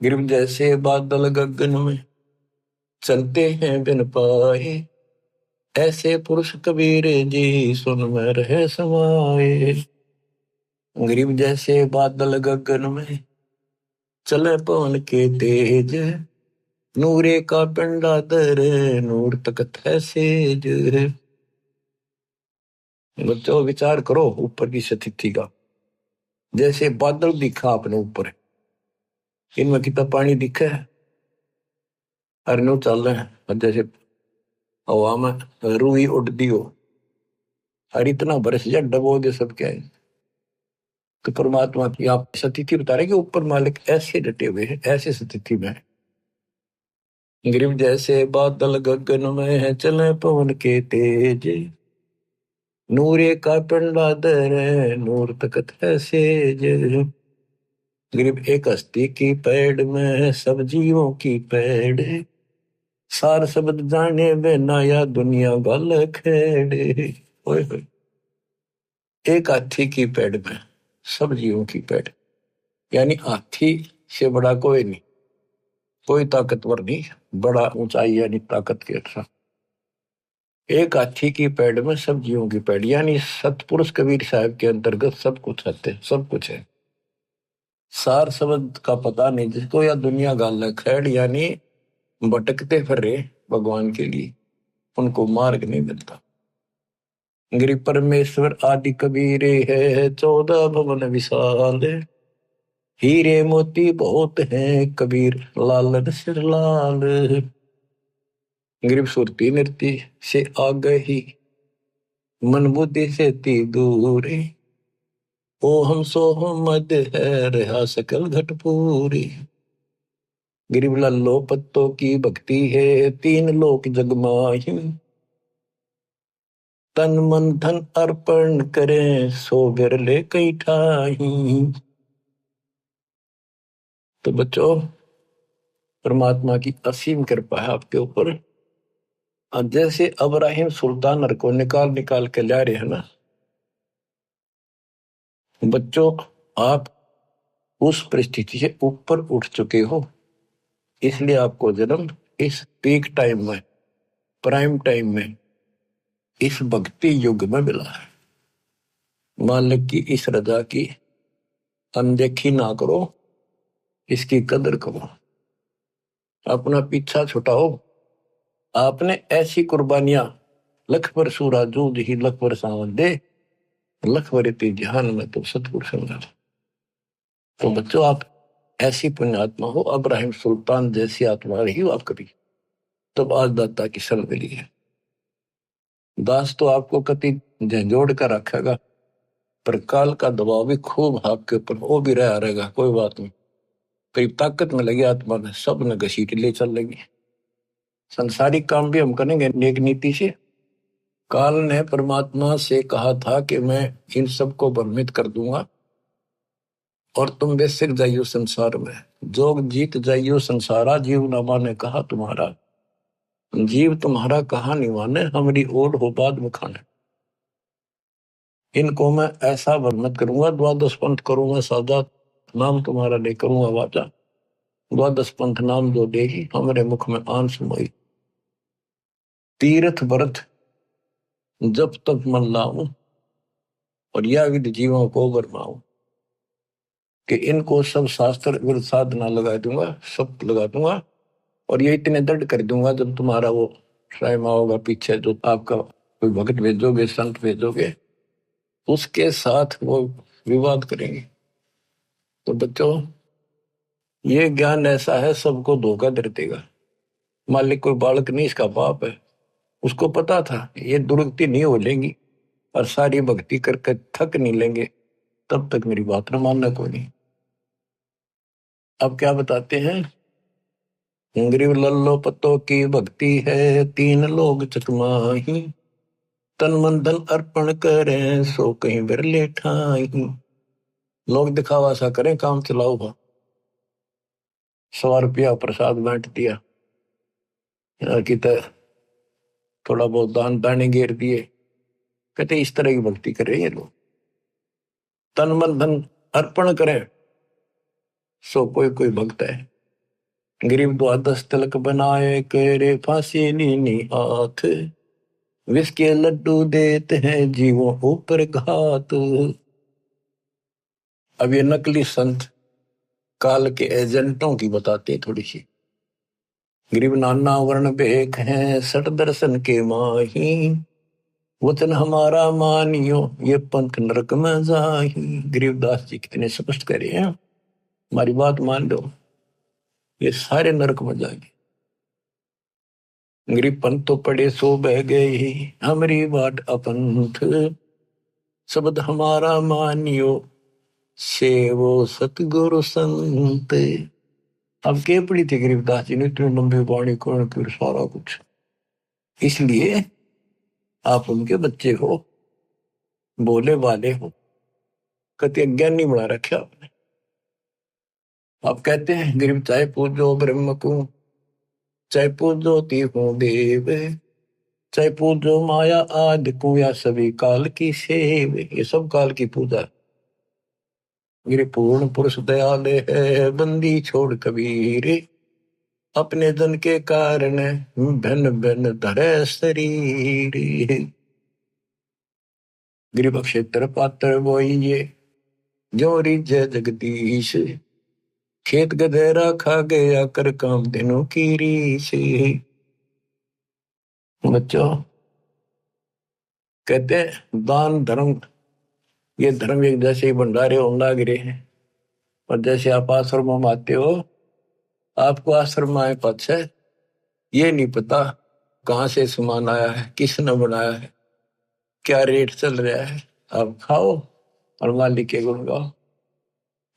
गिरव जैसे बादल गगन में चलते हैं बिन पाए, ऐसे पुरुष कबीर जी सुन में रहे समाए। गरीब जैसे बादल गगन में चले पवन के तेज, नूरे का पिंडा दर नूर तकत है सेज। बच्चों विचार करो ऊपर की स्थिति का, जैसे बादल दिखा अपने ऊपर, इनमें कितना पानी दिखा है, अरनो चल रहे हैं, और जैसे हवा में रूई उड़ती हो और इतना बरस जा डबो दे सब क्या है। तो परमात्मा की आप स्थिति बता रहे कि ऊपर मालिक ऐसे डटे हुए हैं, ऐसे स्थिति में है। गिरिव जैसे बादल गगन में है चले पवन के तेज, नूरे का पिंडा दर नूर तकत है सेज। गिरिव एक हस्ती की पेड़ में सब जीवों की पेड़, सार शब्द जाने बिना या दुनिया गल खेड़े। ओए होए, एक हाथी की पेड़ में सब जीवों की पेड़, यानी हाथी से बड़ा कोई नहीं, कोई ताकतवर नहीं बड़ा ऊंचाई यानी ताकत के अच्छा। एक हाथी की पैड़ में सब जीवों की पैड़, यानी सतपुरुष कबीर साहब के अंतर्गत सब कुछ है, सब कुछ है। सार शब्द का पता नहीं जिसको, या दुनिया गाल खैड़, यानी भटकते फिर रहे भगवान के लिए, उनको मार्ग नहीं मिलता। गिरि परमेश्वर आदि कबीरे है, 14 भवन विशाल, हीरे मोती बहुत हैं कबीर लालन सिर लाल। गिरिव सुरती नृत्य से आ गई, मन बुद्धि से ती दूर, ओ हम सो हम मद है रहा सकल घट पूरी। गिरिव लल्लो पत्तों की भक्ति है, 3 लोक जगमाही, तन मन धन अर्पण करें सो बिरले कई ठाही। तो बच्चों, परमात्मा की असीम कृपा है आपके ऊपर। जैसे अब्राहिम सुल्तान को निकाल निकाल के ला रहे हैं ना बच्चों, आप उस परिस्थिति से ऊपर उठ चुके हो, इसलिए आपको जन्म इस पीक टाइम में, प्राइम टाइम में, इस भक्ति युग में मिला है। मालिक की इस रजा की अनदेखी ना करो, इसकी कदर करो, अपना पीछा छुटाओ। आपने ऐसी कुर्बानियां, लख पर सूरा जूझ ही लख पर सावन दे, लख वरिति जहान में तो सतगुरु समझा। तो बच्चों, आप ऐसी पुण्यात्मा हो, अब्राहिम सुल्तान जैसी आत्मा रही हो आप कभी, तब आज दाता की शरण मिली है। दास तो आपको कति झंझोड़ कर रखेगा, पर काल का दबाव भी खूब आपके ऊपर वो भी रहा रहेगा, कोई बात नहीं। करीब ताकत में लगी आत्मा में, सब ने घसीट ले चल लेंगे। संसारिक काम भी हम करेंगे नेक नीति से। काल ने परमात्मा से कहा था कि मैं इन सबको भ्रमित कर दूंगा और तुम बेसिक जाइयो संसार में, जोग जीत जाइयो संसारा, जीव न माने कहा तुम्हारा, जीव तुम्हारा कहा नहीं माने, हमारी ओर हो बाद में खाने। इनको मैं ऐसा भ्रमित करूंगा, द्वादश पंथ करूंगा सादा, नाम तुम्हारा नहीं करूंगा वाचा, द्वादश पंथ नाम जो देही हमारे मुख में आन सुमाई। तीर्थ व्रत जब तक मन लाऊं और यह विध जीवों को बरमाऊं, कि इनको सब शास्त्र विरुद्ध साधना लगा दूंगा, सब लगा दूंगा, और ये इतने दृढ़ कर दूंगा जब तुम्हारा वो स्वयं होगा पीछे, जो आपका कोई भगत भेजोगे, संत भेजोगे, उसके साथ वो विवाद करेंगे। तो बच्चों, ये ज्ञान ऐसा है, सबको धोखा दे देगा। मालिक कोई बालक नहीं, इसका बाप है, उसको पता था ये दुर्गति नहीं हो लेंगी और सारी भक्ति करके थक नहीं लेंगे, तब तक मेरी बात न मानना कोई नहीं। अब क्या बताते हैं, गिरिव लल्लो पत्तों की भक्ति है, 3 लोग चकमाही, तन मन धन अर्पण करें सो कहीं बिरले ठाई। लोग दिखावा सा करें, काम चलाओ भा, 100 रुपया प्रसाद बांट दिया, कि थोड़ा बहुत दान दाने घेर दिए, कहते इस तरह की भक्ति कर रहे हैं लोग। तन मन धन अर्पण करें सो कोई कोई भक्त है। गरीब 12 तिलक बनाए करे, फांसी नीनी हाथ, विष के लड्डू देते हैं जीवों ऊपर घात। अब ये नकली संत काल के एजेंटों की बताते थोड़ी सी। गरीब नाना वर्ण बेख हैं, सट दर्शन के माही, वचन हमारा मानियो ये पंथ नरक में जाही। गरीबदास जी कितने स्पष्ट करे हैं, हमारी बात मान लो, ये सारे नरक में जाएंगे। गरीब पंथ तो पड़े सो बह गए, हमारी बाट अपंथ, शब्द हमारा मानियो सेवो सतगुरु संत। अब के पड़ी थी गरीबदास जी ने इतनी लंबी वाणी कौन फिर सारा कुछ, इसलिए आप उनके बच्चे हो, बोले वाले हो, कति अज्ञान नहीं बना रखे आपने। आप कहते हैं गरीब चाहे पूजो ब्रह्म को, चाहे पूजो तीर्थों देव, चाहे पूजो माया आदि को, या सभी काल की सेव, ये सब काल की पूजा। गिरि पूर्ण पुरुष दयाल है, बंदी छोड़ कबीर, अपने जन के कारण भिन्न भिन्न धरे शरीर। गृह क्षेत्र पात्र बोइये जो रिझे जगदीश, खेत गधेरा खा गया कर काम दिनों की रीस। बच्चों कहते हैं दान धर्म, ये धर्म एक जैसे ही भंडारे होने लग रहे हैं। और जैसे आप आश्रम में आते हो, आपको आश्रम में आए पाछे ये नहीं पता कहाँ से सामान आया है, किसने बनाया है, क्या रेट चल रहा है। आप खाओ और मालिक के गुण गाओ।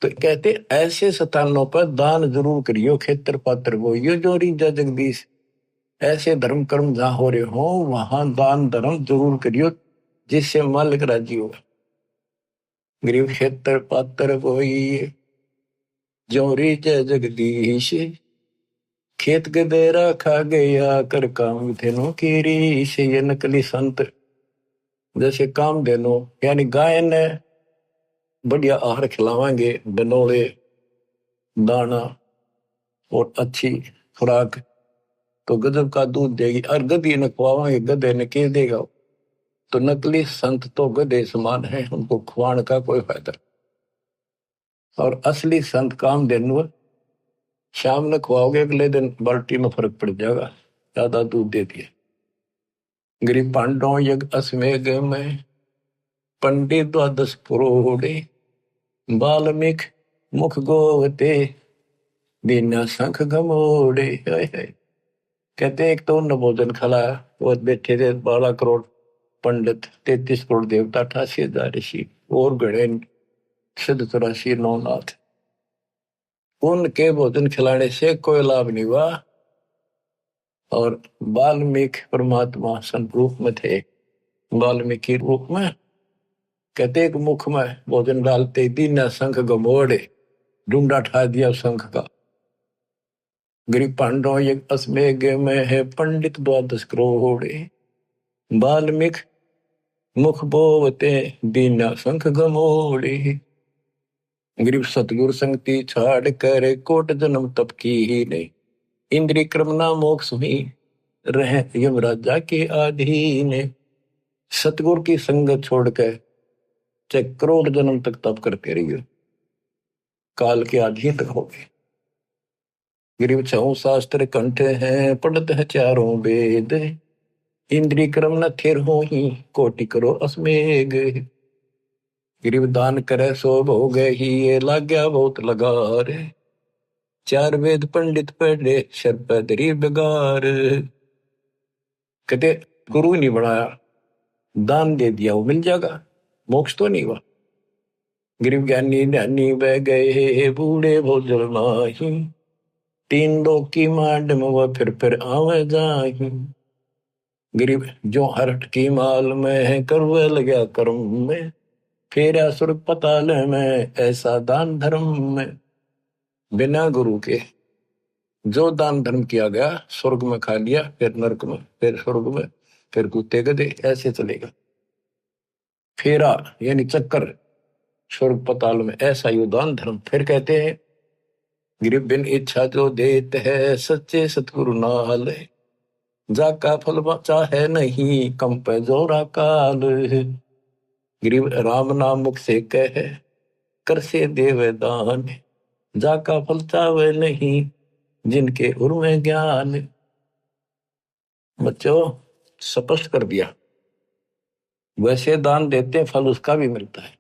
तो कहते ऐसे स्थानों पर दान जरूर करियो, खेतर पात्र बोइयो जो रीझा जगदीश। ऐसे धर्म कर्म जहां हो रहे हो वहां दान धर्म जरूर करियो, जिससे मालिक राजी होगा। गरीब खेतर पात्र बोइये जो रीझा जगदीश, खेत गदेरा खा गया कर काम धेनु की रीस। ये नकली संत जैसे काम धेनु यानी गाय ने बढ़िया आहार खिलावांगे, बनोले दाना और अच्छी खुराक, तो गजब का दूध देगी। और गधी ने खुआवांगे, गधे ने के देगा। तो नकली संत तो गधे समान है, उनको खुआने का कोई फायदा। और असली संत काम धेनु शाम ने खुआओगे, अगले दिन बाल्टी में फर्क पड़ जाएगा, ज्यादा दूध दे दिए। गरीब पांडव यज्ञ अश्वमेघ में पंडित द्वादश पुरोड़े, बाल्मीक मुख गोवते बिना शंख घमोड़े। कहते एक तो उन्होंने भोजन खिलाया, वो बैठे थे 12 करोड़ पंडित, 33 करोड़ देवता, 88,000 ऋषि और गणे सिद्ध 84 नौनाथ। उनके भोजन खिलाने से कोई लाभ नहीं हुआ। और वाल्मीकि परमात्मा संत रूप में थे, वाल्मीकि रूप में कहते एक मुख में भोजन डालते दीना शंख गमोड़े, ढूंढा ठा दिया शंख का। गरीब पांडव एक अश्वमेघ में है पंडित द्वादश करोड़े, वाल्मीकि मुख बोवते दीना शंख गमोड़े। गरीब सतगुरु संगति छाड़ कर कोट जन्म तप की ही नहीं, इंद्रिय क्रमना मोक्ष ही रहे यमराजा के अधीन। सतगुरु की संगत छोड़कर चाहे करोड़ जन्म तक तप करते रहिए, काल के अधीन रहोगे। गरीब 6 शास्त्र कंठ हैं, पढ़त है 4 वेद, इंद्रिय क्रम न थिर हो ही कोटि करो असमेघ। गरीब दान करे सो भोग ही, ये लाग्या बहुत लगार, 4 वेद पंडित पढ़े शर पैदरी बेगार। कहते गुरु नहीं बनाया, दान दे दिया, वो मिल जाएगा, मोक्ष तो नहीं हुआ। गरीब ज्ञानी ध्यानी बह गए बूढ़े भोजल माही, 3 लोक की मांड में वह फिर आवे जाही। गरीब जो हरट की माल में है करवे लगा कर्म में, फेरा सुर पताल में ऐसा दान धर्म में। बिना गुरु के जो दान धर्म किया गया, स्वर्ग में खा लिया, फिर नरक में, फिर स्वर्ग में, फिर कुत्ते गधे, ऐसे चलेगा। फेरा यानी चक्कर, स्वर्ग पताल में, ऐसा यो दान धर्म। फिर कहते हैं गरीब बिन इच्छा जो देते है सच्चे सतगुरु नाल, जाका फल चाहे नहीं कम पे जोरा काल। गरीब राम नाम मुख से कह कर से देवे दान, जाका फल चाहे नहीं जिनके उर में ज्ञान। बच्चों स्पष्ट कर दिया, वैसे दान देते फल उसका भी मिलता है,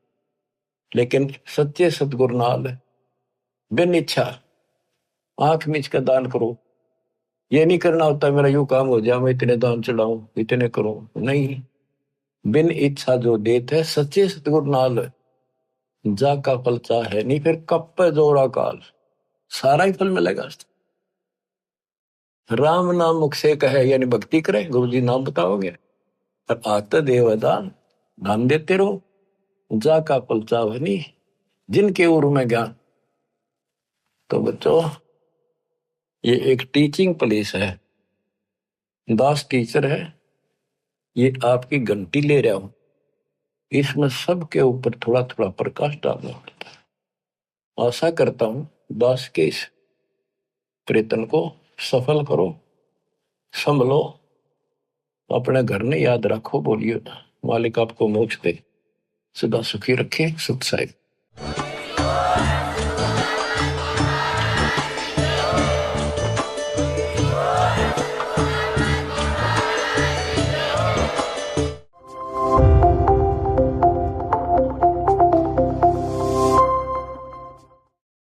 लेकिन सच्चे सतगुरु नाल बिन इच्छा आंख मीच कर दान करो। ये नहीं करना होता मेरा यूं काम हो जाए, मैं इतने दान चढ़ाऊं, इतने करूं, नहीं। बिन इच्छा जो देते है सच्चे सतगुरु नाल, जा का फल चाहे नहीं फिर कप पे जोड़ा काल, सारा ही फल मिलेगा। राम नाम मुख से कहे यानी भक्ति करे, गुरु जी नाम बताओगे और आते देव दान, दान देते रहो, जा का फल चाहे नहीं जिनके उर में ज्ञान। तो बच्चों ये एक टीचिंग प्लेस है, दास टीचर है, ये आपकी घंटी ले रहा हूं, इसमें सबके ऊपर थोड़ा थोड़ा प्रकाश डालना पड़ता है। आशा करता हूं दास के इस प्रयत्न को सफल करो, संभलो, अपने घर ने याद रखो, बोलिए मालिक आपको मोक्ष दे, सदा सुखी रखे। सुख साहिब।